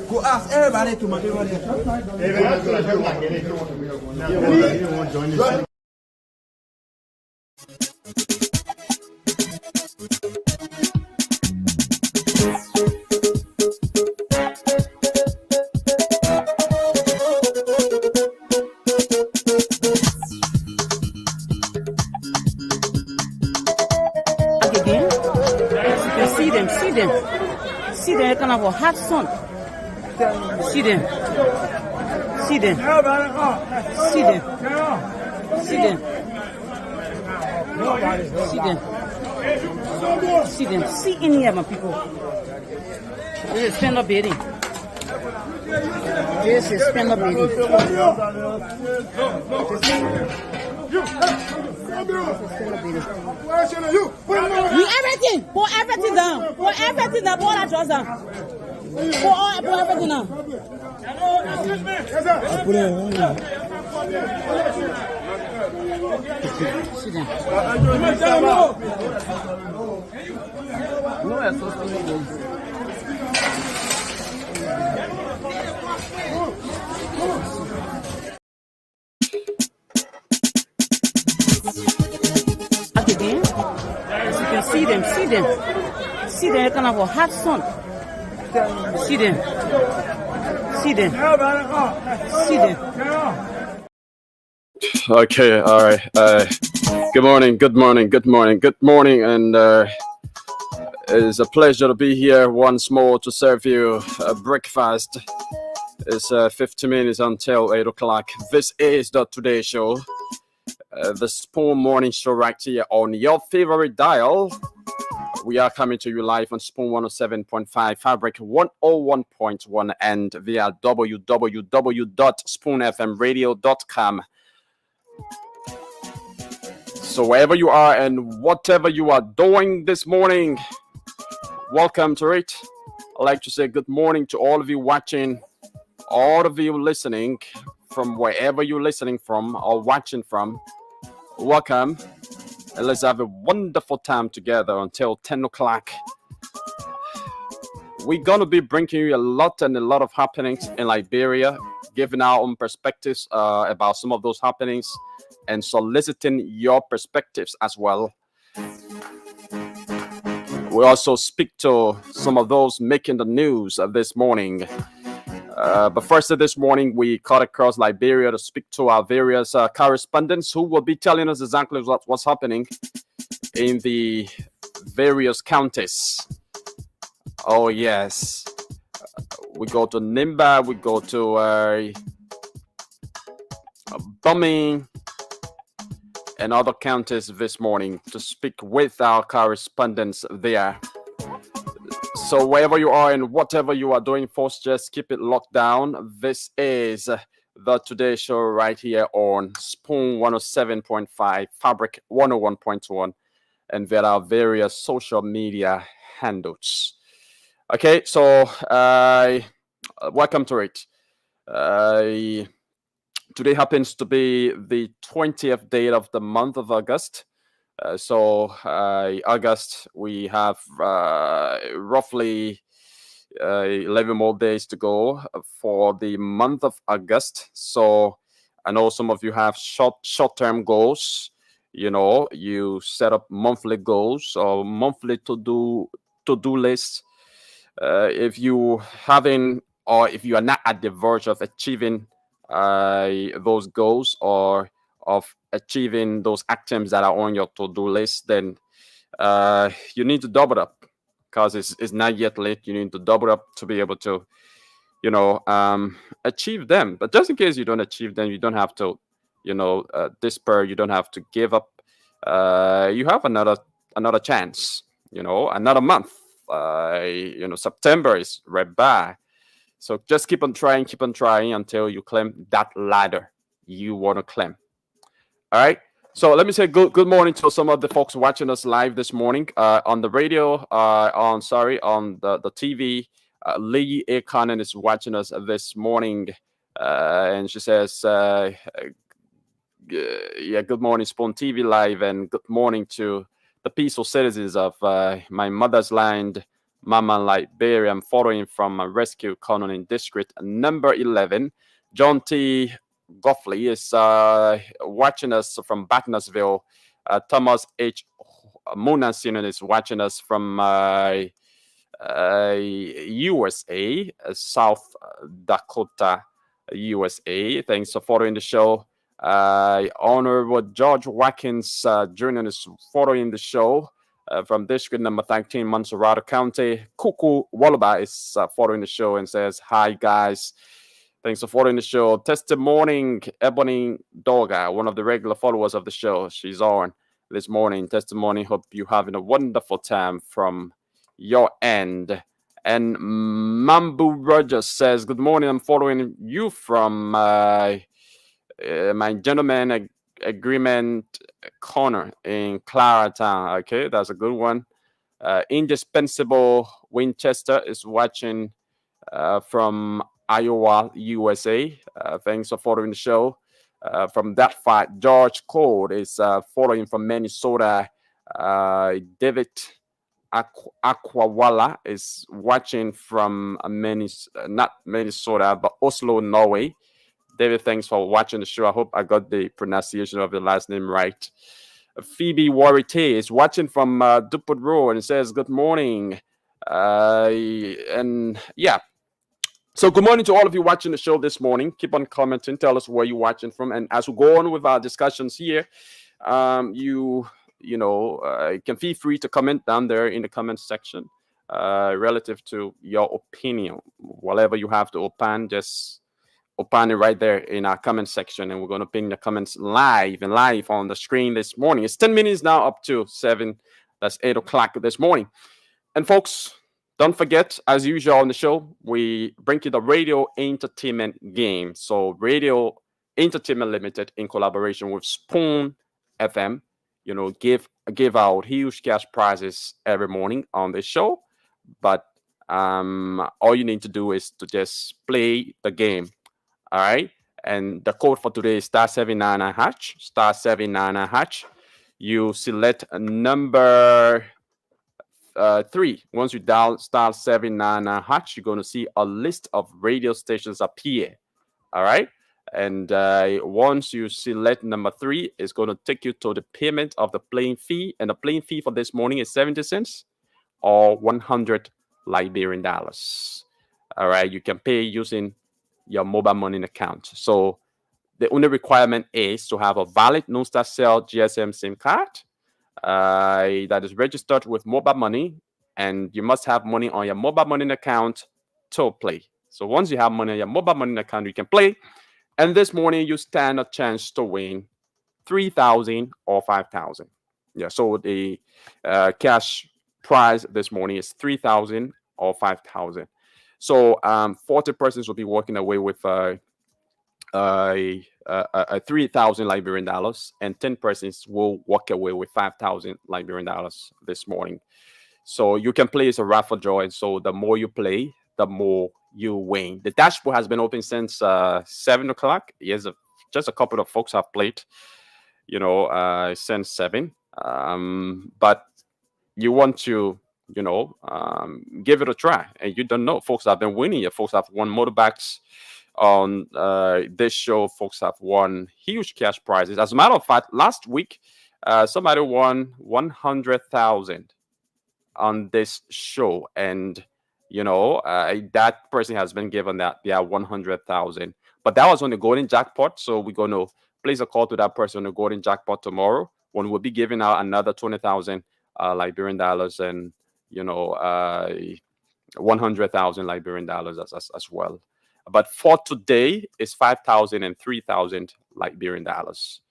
Go ask everybody to See them, kind of a hot sun. See them. See them. See them. See them. See them. See them. See in here, my people. This is stand-up bedding. This is stand-up bedding. We everything. Pour everything down. Pour everything down. Pour that drawers down. Pour everything down. Sit down. No, I'm supposed to be. Again, as you can see them, see them, kind of a hot sun. See them, see them, see them. Okay, all right. Good morning, and it is a pleasure to be here once more to serve you breakfast. It's 50 minutes until 8 o'clock. This is the Today Show. The Spoon Morning Show right here on your favorite dial. We are coming to you live on Spoon 107.5, Fabric 101.1, and via www.spoonfmradio.com. So wherever you are and whatever you are doing this morning, welcome to it. I'd like to say good morning to all of you watching, all of you listening from wherever you're listening from or watching from. Welcome, and let's have a wonderful time together until 10 o'clock. We're going to be bringing you a lot of happenings in Liberia, giving our own perspectives about some of those happenings and soliciting your perspectives as well. We also speak to some of those making the news this morning. But first, this morning, we cut across Liberia to speak to our various correspondents who will be telling us exactly what's happening in the various counties. Oh, yes. We go to Nimba, we go to Bumming, and other counties this morning to speak with our correspondents there. So wherever you are and whatever you are doing, folks, just keep it locked down. This is the Today Show right here on Spoon 107.5, Fabric 101.1, and there are various social media handles. Okay, so welcome to it. Today happens to be the 20th day of the month of August. August, we have roughly 11 more days to go for the month of August. So I know some of you have short-term goals. You know, you set up monthly goals or monthly to-do lists. If you haven't, or if you are not at the verge of achieving those goals or of achieving those items that are on your to-do list, then you need to double up because it's not yet late. You need to double up to be able to, achieve them. But just in case you don't achieve them, you don't have to, despair. You don't have to give up. You have another chance. Another month. September is right by. So just keep on trying until you claim that ladder you want to claim. All right. So let me say good morning to some of the folks watching us live this morning on the radio, on the TV. Lee A. Conan is watching us this morning, and she says, "Yeah, good morning, Spoon TV Live, and good morning to the peaceful citizens of my mother's land, Mama Liberia. I'm following from Rescue Colony District number 11. John T. Goffley is watching us from Batnasville. Thomas H. Munasin is watching us from USA, South Dakota, USA. Thanks for following the show. Honorable George Watkins Jr. is following the show from district number 13, Montserrat County. Kuku Wallaby is following the show and says, "Hi, guys. Thanks for following the show." Testimony, Ebony Doga, one of the regular followers of the show. She's on this morning. Testimony, hope you're having a wonderful time from your end. And Mambu Rogers says, "Good morning. I'm following you from my gentleman agreement corner in Claratown." Okay, that's a good one. Indispensable Winchester is watching from Iowa, USA. Thanks for following the show. From that fight, George Cole is following from Minnesota. David Aquawala is watching from not Minnesota, but Oslo, Norway. David, thanks for watching the show. I hope I got the pronunciation of the last name right. Phoebe Warite is watching from Dupont Road and says, "Good morning." And yeah. So good morning to all of you watching the show this morning. Keep on commenting. Tell us where you're watching from. And as we go on with our discussions here, you can feel free to comment down there in the comment section relative to your opinion. Whatever you have to opine, just opine it right there in our comment section. And we're going to pin the comments live on the screen this morning. It's 10 minutes now up to 7. That's 8 o'clock this morning. And folks, don't forget, as usual on the show, we bring you the Radio Entertainment Game. So Radio Entertainment Limited, in collaboration with Spoon FM, give out huge cash prizes every morning on this show. But all you need to do is to just play the game. All right. And the code for today is *799#, *799#. You select a number 3. Once you dial *799#, you're going to see a list of radio stations appear. All right. And once you select number 3, it's going to take you to the payment of the playing fee. And the playing fee for this morning is 70 cents or 100 Liberian dollars. All right. You can pay using your mobile money account. So the only requirement is to have a valid non-star-cell GSM SIM card that is registered with mobile money, and you must have money on your mobile money account to play. So once you have money on your mobile money account, you can play. And this morning, you stand a chance to win 3,000 or 5,000. Yeah. So the cash prize this morning is 3,000 or 5,000. So 40 persons will be walking away with 3,000 Liberian dollars, and 10 persons will walk away with 5,000 Liberian dollars this morning. So you can play as a raffle draw, and so the more you play, the more you win. The dashboard has been open since 7 o'clock. Yes, just a couple of folks have played, since 7. But you want to, give it a try, and you don't know. Folks have been winning. Folks have won motorbikes on this show. Folks have won huge cash prizes. As a matter of fact, last week, somebody won 100,000 on this show, and that person has been given that 100,000. But that was on the golden jackpot. So we're going to place a call to that person on the golden jackpot tomorrow, when we'll be giving out another 20,000 Liberian dollars, and 100,000 Liberian dollars as well. But for today, it's 5,000 and 3,000 Liberian dollars.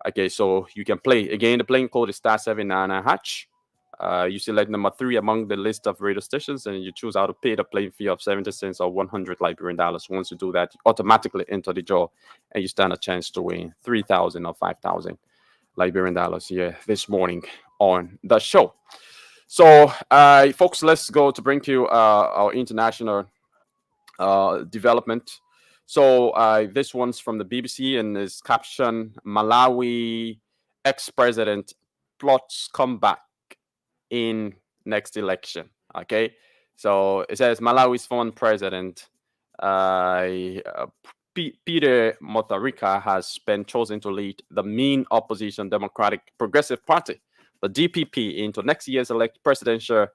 Okay, so you can play. Again, the playing code is *799#. You select number 3 among the list of radio stations, and you choose how to pay the playing fee of 70 cents or 100 Liberian dollars. Once you do that, you automatically enter the draw, and you stand a chance to win 3,000 or 5,000 Liberian dollars here this morning on the show. So, folks, let's go to bring you our international development. So this one's from the BBC and is captioned Malawi ex-president plots comeback in next election. Okay, so it says Malawi's former president Peter Mutharika has been chosen to lead the main opposition Democratic Progressive Party, the DPP, into next year's presidential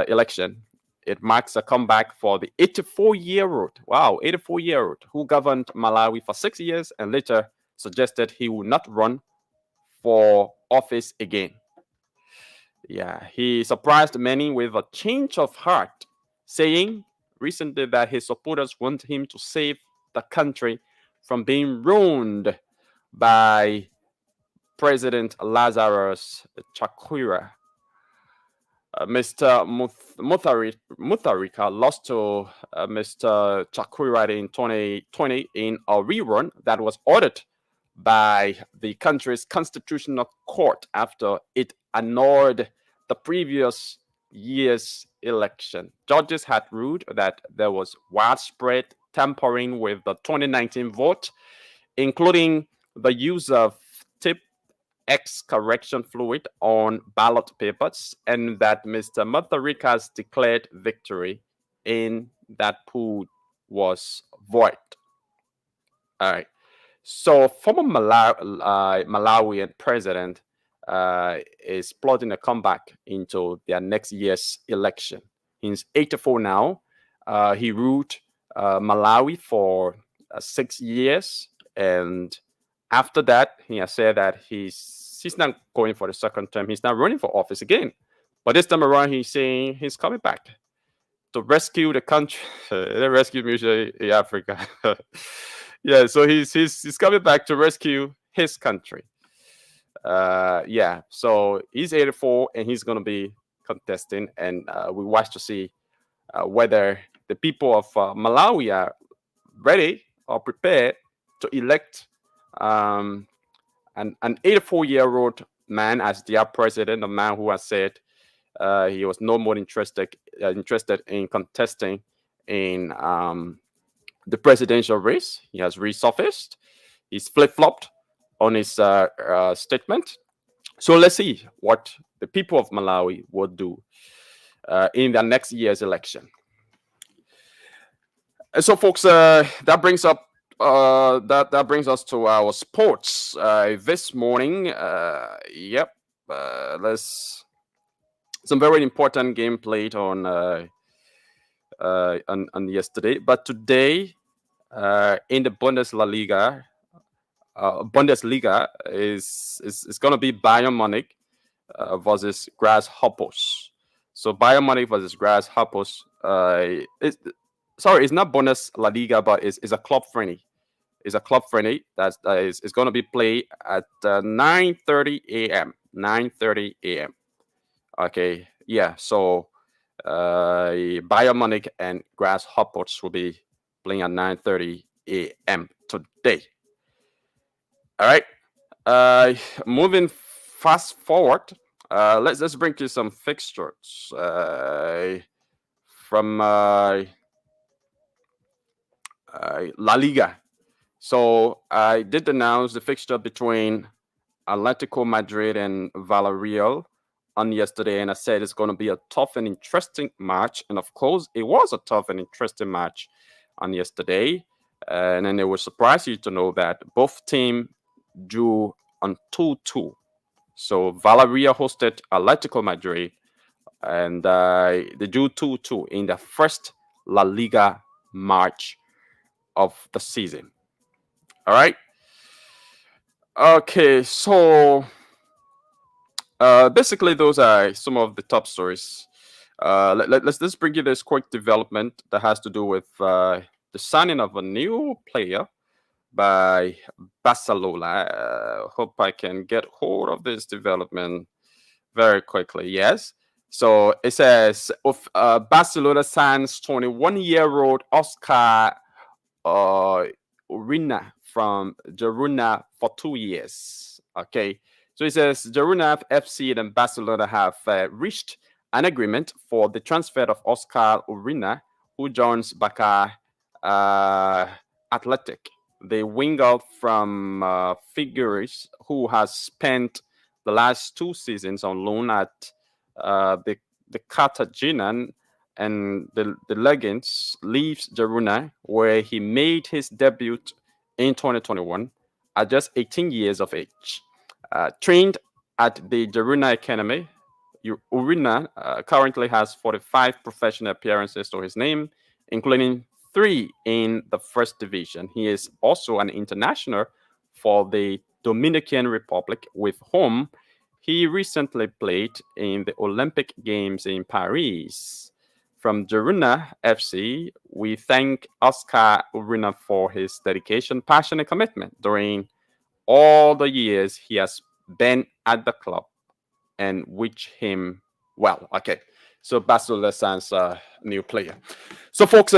election. It marks a comeback for the 84-year-old, 84-year-old, who governed Malawi for 6 years and later suggested he would not run for office again. Yeah, he surprised many with a change of heart, saying recently that his supporters want him to save the country from being ruined by President Lazarus Chakwera. Mr. Mutharika lost to Mr. Chakwera in 2020 in a rerun that was ordered by the country's constitutional court after it annulled the previous year's election. Judges had ruled that there was widespread tampering with the 2019 vote, including the use of X correction fluid on ballot papers, and that Mr. Mutharika's declared victory in that pool was void. All right. So former Malawian president is plotting a comeback into their next year's election. He's 84 now. He ruled Malawi for 6 years, and after that, he has said that he's not going for the second term. He's not running for office again. But this time around, he's saying he's coming back to rescue the country, the rescue mission in Africa. Yeah, so he's coming back to rescue his country. Yeah, so he's 84 and he's going to be contesting, and we watch to see whether the people of Malawi are ready or prepared to elect an 84-year-old man as their president, a man who has said he was no more interested in contesting in the presidential race. He has resurfaced. He's flip-flopped on his statement. So let's see what the people of Malawi will do in the next year's election. And so, folks, that brings up that brings us to our sports this morning. Let's some very important game played on yesterday, but today in the Bundesliga is going to be Bayern Munich versus Grasshoppers. So Bayern Munich versus Grasshoppers. It's not Bundesliga, but it's a club friendly. It's a club friendly that is going to be played at 9:30 a.m. 9:30 a.m. Okay, yeah. So Bayern Munich and Grasshoppers will be playing at 9:30 a.m. today. All right. Moving fast forward, let's bring you some fixtures from La Liga. So I did announce the fixture between Atletico Madrid and Villarreal on yesterday, and I said it's going to be a tough and interesting match. And of course, it was a tough and interesting match on yesterday. And then it will surprise you to know that both teams drew on 2-2. So Villarreal hosted Atletico Madrid, and they drew 2-2 in the first La Liga match of the season. All right. Okay, so Basically, those are some of the top stories. Let's bring you this quick development that has to do with the signing of a new player by Barcelona. Hope I can get hold of this development very quickly. Yes. So it says of Barcelona signs 21-year-old Oscar uh, Urina from Girona for 2 years. Okay. So it says Girona FC and Barcelona have reached an agreement for the transfer of Oscar Urina, who joins Bacca uh, Athletic. The winger from Figueres, who has spent the last 2 seasons on loan at the Cartagenan and the Legends, leaves Girona, where he made his debut in 2021 at just 18 years of age. Trained at the Girona Academy, Urina currently has 45 professional appearances to his name, including 3 in the first division. He is also an international for the Dominican Republic, with whom he recently played in the Olympic Games in Paris. From Girona FC, we thank Oscar Urina for his dedication, passion, and commitment during all the years he has been at the club, and wish him well. Okay, so Barcelona signs a new player. So, folks,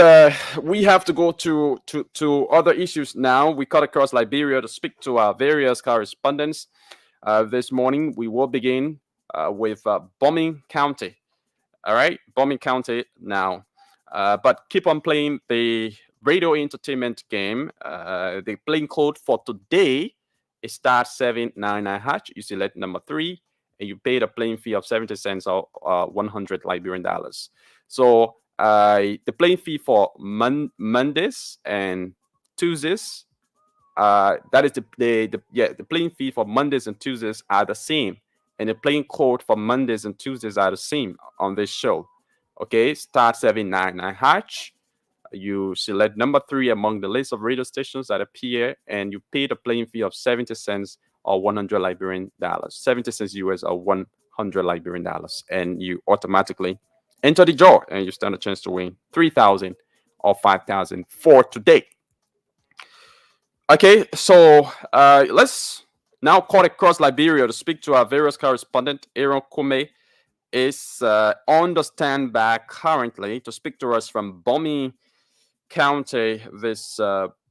we have to go to other issues now. We cut across Liberia to speak to our various correspondents. This morning, we will begin with Bombing County. All right, Bombing County now. But keep on playing the radio entertainment game. The playing code for today is star 799 hatch. You select number 3, and you pay the playing fee of 70 cents or 100 Liberian dollars. So the playing fee for Mondays and Tuesdays, that is the playing fee for Mondays and Tuesdays are the same, and the playing code for Mondays and Tuesdays are the same on this show. Okay, star 799 hatch. You select number 3 among the list of radio stations that appear, and you pay the playing fee of 70 cents or 100 Liberian dollars, 70 cents US or 100 Liberian dollars, and you automatically enter the draw, and you stand a chance to win 3,000 or 5,000 for today. Okay, so let's now cut across Liberia to speak to our various correspondent. Aaron Kume is on the standby currently to speak to us from Bombing County this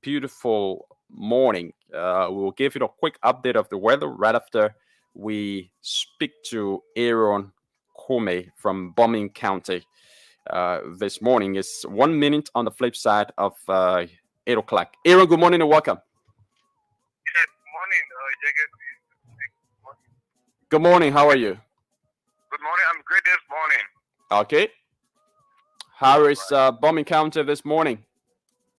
beautiful morning. We will give you a quick update of the weather right after we speak to Aaron Kume from Bombing County this morning. It's 1 minute on the flip side of 8 o'clock. Aaron, good morning and welcome. Good morning, Jacob. Good morning. How are you? Good morning. I'm great this morning. Okay. How is Bombing County this morning?